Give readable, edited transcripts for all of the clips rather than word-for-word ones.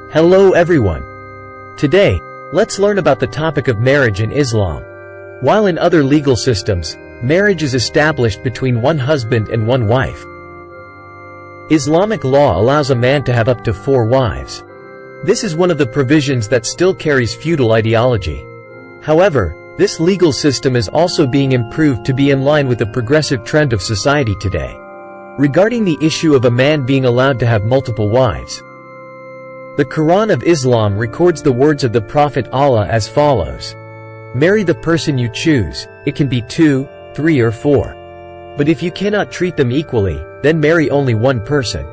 Hello everyone. Today, let's learn about the topic of marriage in Islam. While in other legal systems, marriage is established between one husband and one wife. Islamic law allows a man to have up to 4 wives. This is one of the provisions that still carries feudal ideology. However, this legal system is also being improved to be in line with the progressive trend of society today. Regarding the issue of a man being allowed to have multiple wives, the Quran of Islam records the words of the Prophet Allah as follows: "Marry the person you choose, it can be 2, 3 or 4. But if you cannot treat them equally, then marry only one person."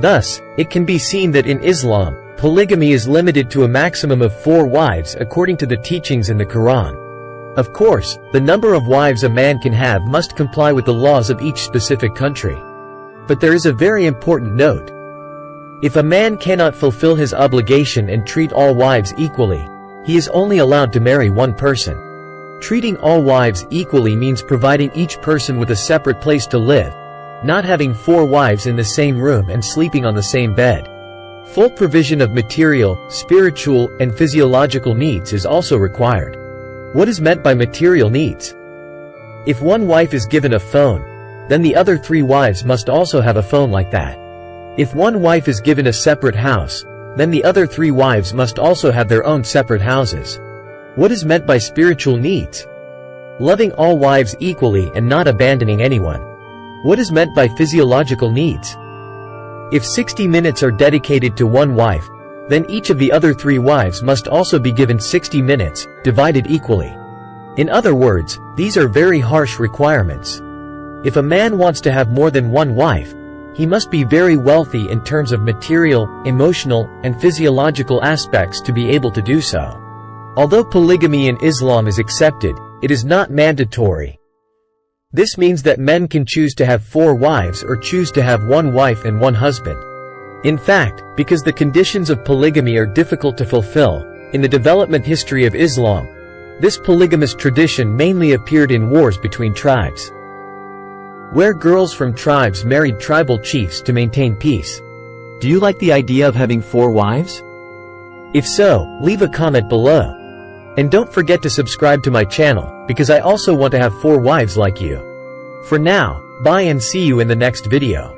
Thus, it can be seen that in Islam, polygamy is limited to a maximum of 4 wives according to the teachings in the Quran. Of course, the number of wives a man can have must comply with the laws of each specific country. But there is a very important note. If a man cannot fulfill his obligation and treat all wives equally, he is only allowed to marry one person. Treating all wives equally means providing each person with a separate place to live, not having 4 wives in the same room and sleeping on the same bed. Full provision of material, spiritual, and physiological needs is also required. What is meant by material needs? If one wife is given a phone, then the other 3 wives must also have a phone like that. If one wife is given a separate house, then the other 3 wives must also have their own separate houses. What is meant by spiritual needs? Loving all wives equally and not abandoning anyone. What is meant by physiological needs? If 60 minutes are dedicated to one wife, then each of the other 3 wives must also be given 60 minutes, divided equally. In other words, these are very harsh requirements. If a man wants to have more than one wife, he must be very wealthy in terms of material, emotional, and physiological aspects to be able to do so. Although polygamy in Islam is accepted, it is not mandatory. This means that men can choose to have 4 wives or choose to have 1 wife and 1 husband. In fact, because the conditions of polygamy are difficult to fulfill, in the development history of Islam, this polygamous tradition mainly appeared in wars between tribes, where girls from tribes married tribal chiefs to maintain peace. Do you like the idea of having 4 wives? If so, leave a comment below. And don't forget to subscribe to my channel, because I also want to have 4 wives like you. For now, bye and see you in the next video.